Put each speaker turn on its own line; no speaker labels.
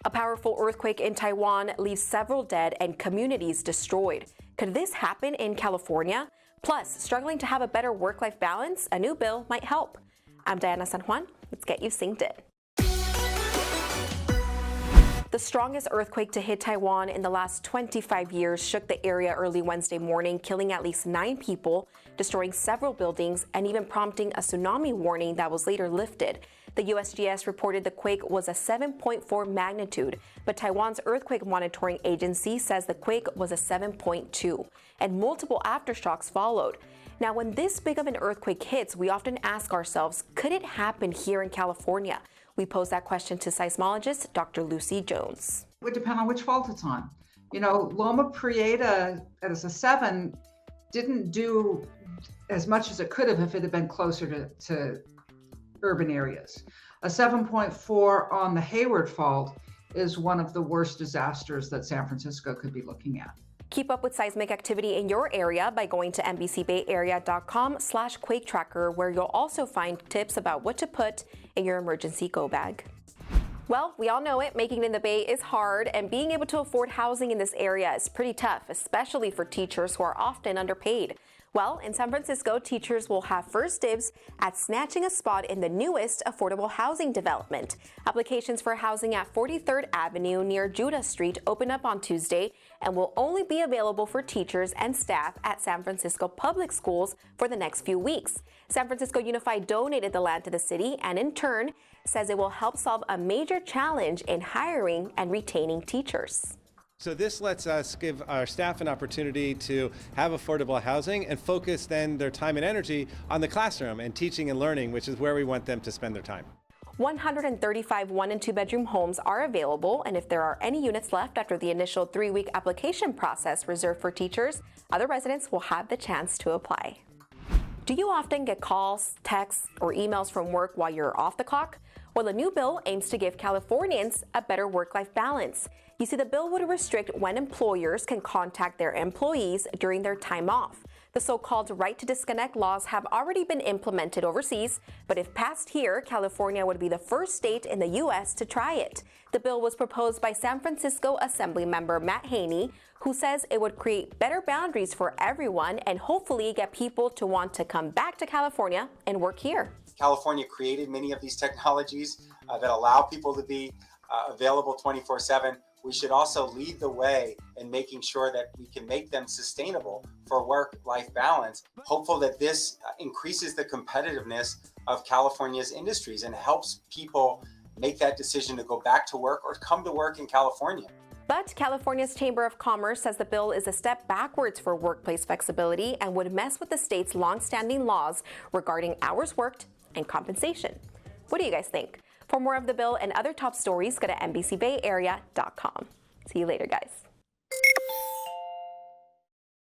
A powerful earthquake in Taiwan leaves several dead and communities destroyed. Could this happen in California? Plus, struggling to have a better work-life balance, a new bill might help. I'm Diana San Juan. Let's get you synced in. The strongest earthquake to hit Taiwan in the last 25 years shook the area early Wednesday morning, killing at least 9 people, destroying several buildings, and even prompting a tsunami warning that was later lifted. The USGS reported the quake was a 7.4 magnitude, but Taiwan's earthquake monitoring agency says the quake was a 7.2, and multiple aftershocks followed. Now, when this big of an earthquake hits, we often ask ourselves, could it happen here in California? We posed that question to seismologist Dr. Lucy Jones.
It would depend on which fault it's on. Loma Prieta as a 7 didn't do as much as it could have if it had been closer to urban areas. A 7.4 on the Hayward Fault is one of the worst disasters that San Francisco could be looking at.
Keep up with seismic activity in your area by going to NBCBayArea.com/quake tracker, where you'll also find tips about what to put in your emergency go bag. Well, we all know it. Making it in the Bay is hard, and being able to afford housing in this area is pretty tough, especially for teachers who are often underpaid. Well, in San Francisco, teachers will have first dibs at snatching a spot in the newest affordable housing development. Applications for housing at 43rd Avenue near Judah Street open up on Tuesday and will only be available for teachers and staff at San Francisco public schools for the next few weeks. San Francisco Unified donated the land to the city and in turn says it will help solve a major challenge in hiring and retaining teachers.
So this lets us give our staff an opportunity to have affordable housing and focus then their time and energy on the classroom and teaching and learning, which is where we want them to spend their time.
135 1- and 2-bedroom homes are available, and if there are any units left after the initial 3-week application process reserved for teachers, other residents will have the chance to apply. Do you often get calls, texts, or emails from work while you're off the clock? Well, a new bill aims to give Californians a better work-life balance. You see, the bill would restrict when employers can contact their employees during their time off. The so-called right to disconnect laws have already been implemented overseas, but if passed here, California would be the first state in the U.S. to try it. The bill was proposed by San Francisco Assembly member Matt Haney, who says it would create better boundaries for everyone and hopefully get people to want to come back to California and work here.
California created many of these technologies that allow people to be available 24/7. We should also lead the way in making sure that we can make them sustainable for work-life balance. Hopeful that this increases the competitiveness of California's industries and helps people make that decision to go back to work or come to work in California.
But California's Chamber of Commerce says the bill is a step backwards for workplace flexibility and would mess with the state's long-standing laws regarding hours worked and compensation. What do you guys think? For more of the bill and other top stories, go to NBCBayArea.com. See you later, guys.